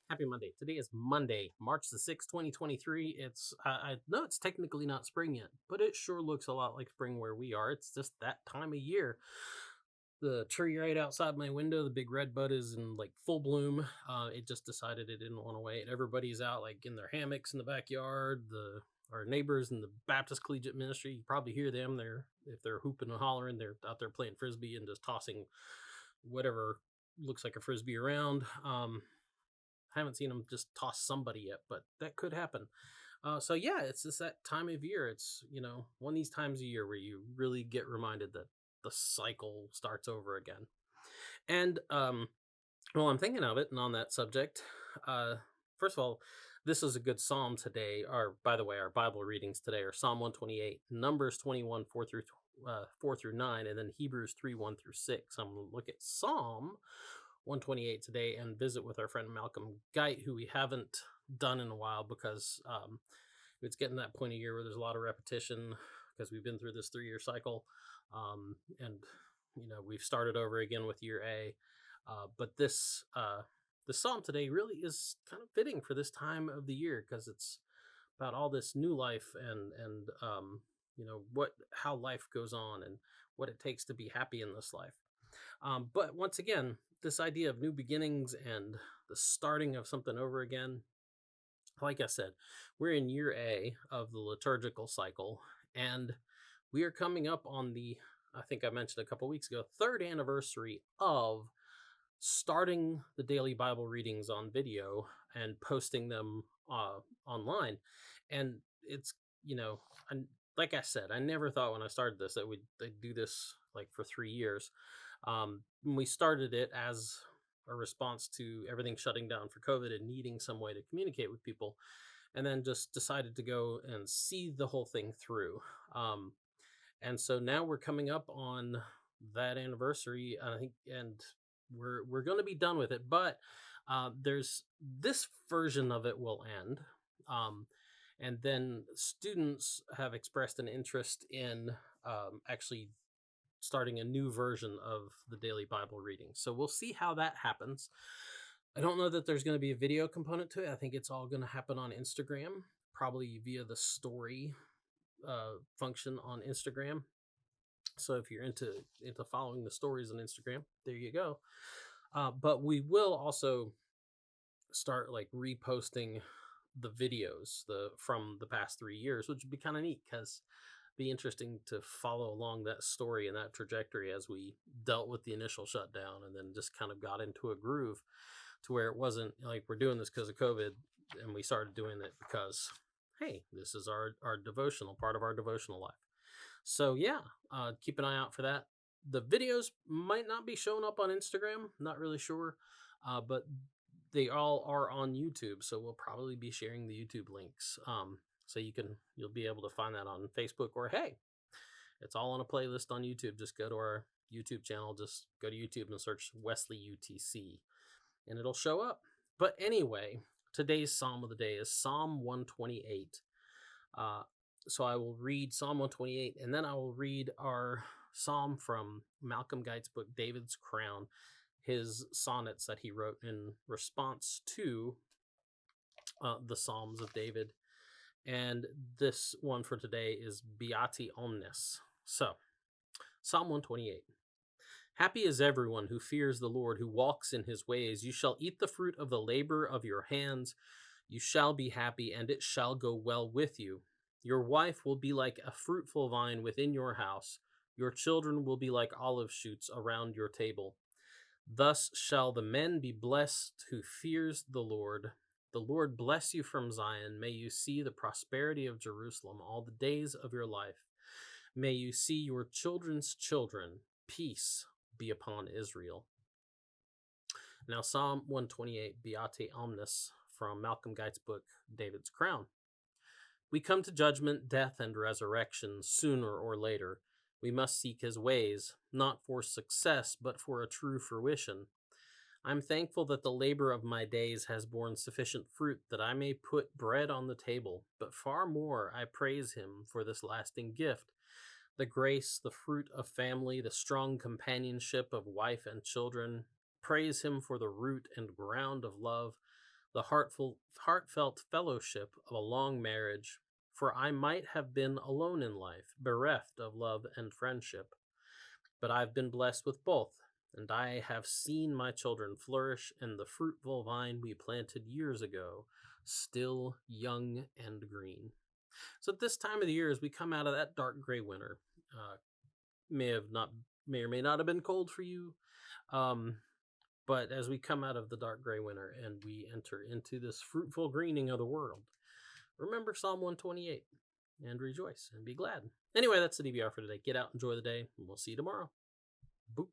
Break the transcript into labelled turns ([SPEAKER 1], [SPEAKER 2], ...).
[SPEAKER 1] Happy Monday. Today is Monday, March the 6th, 2023. I know it's technically not spring yet, but it sure looks a lot like spring where we are. It's just that time of year. The tree right outside my window, the big red bud is in like full bloom. It just decided it didn't want to wait. Everybody's out like in their hammocks in the backyard. Our neighbors in the Baptist Collegiate Ministry, you probably hear them. If they're hooping and hollering, they're out there playing frisbee and just tossing whatever looks like a frisbee around. Haven't seen them just toss somebody yet, but that could happen. So yeah, it's just that time of year. It's, one of these times a year where you really get reminded that the cycle starts over again. And well, I'm thinking of it, and on that subject, first of all, this is a good psalm today. By the way, our Bible readings today are Psalm 128, Numbers 21, 4 through 9, and then Hebrews 3, 1 through 6. I'm going to look at Psalm 128 today and visit with our friend Malcolm Geit, who we haven't done in a while because it's getting that point of year where there's a lot of repetition because we've been through this 3-year cycle. And we've started over again with year A. But this psalm today really is kind of fitting for this time of the year because it's about all this new life and how life goes on and what it takes to be happy in this life. But once again, this idea of new beginnings and the starting of something over again, like I said, we're in year A of the liturgical cycle, and we are coming up on I think I mentioned a couple weeks ago, 3rd anniversary of starting the daily Bible readings on video and posting them online. And it's, like I said, I never thought when I started this that they'd do this like for 3 years. When we started it as a response to everything shutting down for COVID and needing some way to communicate with people, and then just decided to go and see the whole thing through. And so now we're coming up on that anniversary, I think, and we're going to be done with it. But there's this version of it will end. And then students have expressed an interest in actually starting a new version of the daily Bible reading. So we'll see how that happens. I don't know that there's going to be a video component to it. I think it's all going to happen on Instagram, probably via the story function on Instagram. So if you're into following the stories on Instagram, there you go. But we will also start like reposting the videos from the past 3 years, which would be kind of neat because be interesting to follow along that story and that trajectory as we dealt with the initial shutdown and then just kind of got into a groove to where it wasn't like we're doing this because of COVID and we started doing it because, hey, this is our devotional, part of our devotional life. So yeah, keep an eye out for that. The videos might not be showing up on Instagram, not really sure, but they all are on YouTube, so we'll probably be sharing the YouTube links. So you'll be able to find that on Facebook, or hey, it's all on a playlist on YouTube. Just go to our YouTube channel, just go to YouTube and search WesleyUTC and it'll show up. But anyway, today's Psalm of the day is Psalm 128. So I will read Psalm 128 and then I will read our Psalm from Malcolm Geit's book, David's Crown, his sonnets that he wrote in response to the Psalms of David. And this one for today is Beati Omnes. So, Psalm 128. Happy is everyone who fears the Lord, who walks in his ways. You shall eat the fruit of the labor of your hands. You shall be happy, and it shall go well with you. Your wife will be like a fruitful vine within your house. Your children will be like olive shoots around your table. Thus shall the man be blessed who fears the Lord. The Lord bless you from Zion. May you see the prosperity of Jerusalem all the days of your life. May you see your children's children. Peace be upon Israel. Now, Psalm 128, Beati Omnes, from Malcolm Geit's book, David's Crown. We come to judgment, death, and resurrection sooner or later. We must seek his ways, not for success, but for a true fruition. I'm thankful that the labor of my days has borne sufficient fruit that I may put bread on the table, but far more I praise him for this lasting gift, the grace, the fruit of family, the strong companionship of wife and children. Praise him for the root and ground of love, the heartfelt fellowship of a long marriage, for I might have been alone in life, bereft of love and friendship. But I've been blessed with both, and I have seen my children flourish in the fruitful vine we planted years ago, still young and green. So at this time of the year, as we come out of that dark gray winter, may or may not have been cold for you, but as we come out of the dark gray winter and we enter into this fruitful greening of the world, remember Psalm 128 and rejoice and be glad. Anyway, that's the DBR for today. Get out, enjoy the day, and we'll see you tomorrow. Boop.